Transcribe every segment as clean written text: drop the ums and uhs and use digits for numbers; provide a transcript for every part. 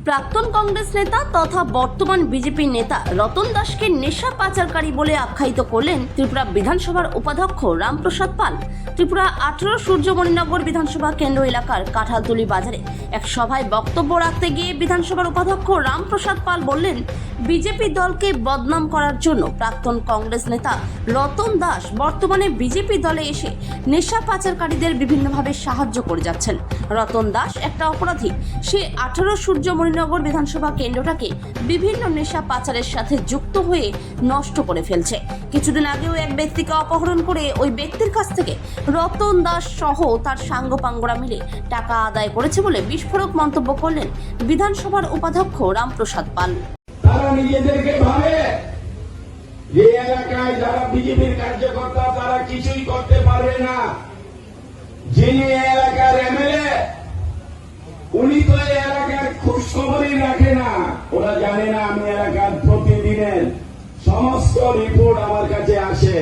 প্রাক্তন কংগ্রেস নেতা তথা বর্তমান বিজেপি নেতা রতন দাসকে নেশা পাচারকারী বলে আখ্যায়িত করলেন ত্রিপুরা বিধানসভার উপাধ্যক্ষ রামপ্রসাদ পাল। ত্রিপুরা 18 সূর্যমণিনগর বিধানসভা কেন্দ্র এলাকার কাঁঠালতলি বাজারে এক সভায় বক্তব্য রাখতে গিয়ে বিধানসভার উপাধ্যক্ষ রামপ্রসাদ পাল বললেন, বিজেপি দলকে বদনাম করার জন্য প্রাক্তন কংগ্রেস নেতা রতন দাস বর্তমানে বিজেপি দলে এসে নেশা পাচারকারীদের বিভিন্নভাবে সাহায্য করে যাচ্ছেন। রতন দাস একটা অপরাধী। সে 18 সূর্যমণিনগর বিধানসভা কেন্দ্রটাকে বিভিন্ন নেশা পাচারের সাথে যুক্ত হয়ে নষ্ট করে ফেলছে। কিছুদিন আগেও এক ব্যক্তিকে অপহরণ করে ওই ব্যক্তির কাছ থেকে রতন দাস সহ তার সাঙ্গপাঙ্গরা মিলে টাকা আদায় করেছে বলে বিস্ফোরক মন্তব্য করলেন বিধানসভার উপাধ্যক্ষ রামপ্রসাদ পাল। তারা নিজেদেরকে ভাবে যে এলাকায় যারা বিজেপির কার্যকর্তা তারা কিছুই করতে পারবে না। যিনি এলাকার এমএলএ উনি তো এলাকার খোঁজ খবরই রাখে না। ওরা জানে না আমি এলাকার প্রতিদিনের সমস্ত রিপোর্ট আমার কাছে আসে।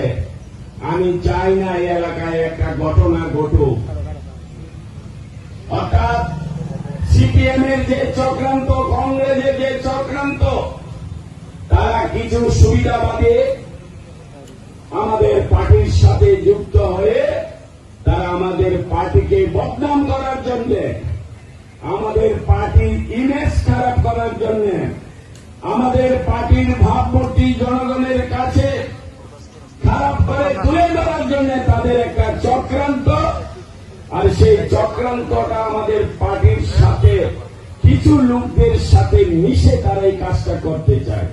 আমি চাই না এই এলাকায় একটা ঘটনা ঘটুক। অর্থাৎ সিপিএম এর যে চক্রান্ত, কংগ্রেসের যে চক্রান্ত, তারা কিছু সুবিধাবাদী আমাদের পার্টির সাথে যুক্ত হয়ে তারা আমাদের পার্টিকে বদনাম করার জন্য, আমাদের পার্টির ইমেজ খারাপ করার জন্য, আমাদের পার্টির ভাবমূর্তি জনগণের কাছে খারাপ করে তুলে ধরার জন্য তাদের একটা চক্রান্ত। আর সেই চক্রান্তটা আমাদের পার্টির সাথে কিছু লোকদের সাথে মিশে তারা এই কাজটা করতে চায়।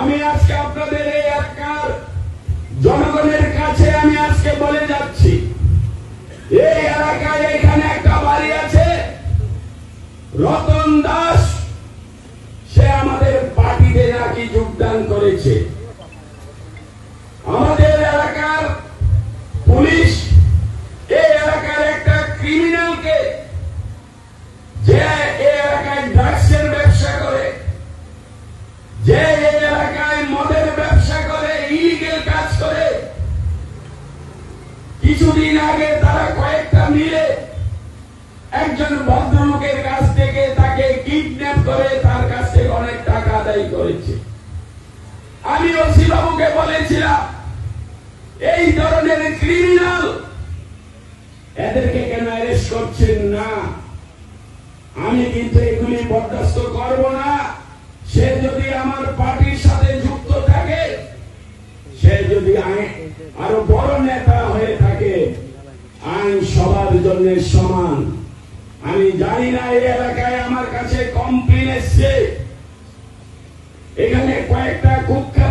আমি আজকে আপনাদের এই এলাকার জনগণের কাছে আমি আজকে বলে যাচ্ছি, এই এলাকায় এখানে একটা বাড়ি আছে, রতন দাস, সে আমাদের পার্টিতে নাকি যোগদান করেছে। আমাদের এলাকার পুলিশ এই এলাকার একটা ক্রিমিনালকে, যে এই এলাকায় ড্রাগসের ব্যবসা করে, যে এই এলাকায় মদের ব্যবসা করে, ইলিগেল কাজ করে, কিছুদিন আগে তারা কয়েকটা মিলে একজন ভদ্রলোকের কাছ থেকে তাকে কিডন্যাপ করে তার কাছ থেকে অনেক টাকা আদায় করেছে। আমি ওসি বাবুকে বলেছিলাম, এই ধরনের ক্রিমিনাল এদেরকে কেন অ্যারেস্ট করছেন না? আমি কিন্তু এগুলি বরদাস্ত করব না। সে যদি আমার পার্টির সাথে যুক্ত থাকে, সে যদি আরো বড় নেতা হয়ে থাকে, আইন সবার জন্য সমান। আমি জানি না এই এলাকায় আমার কাছে কমপ্লেন এসছে, এখানে কয়েকটা কুখ্যাত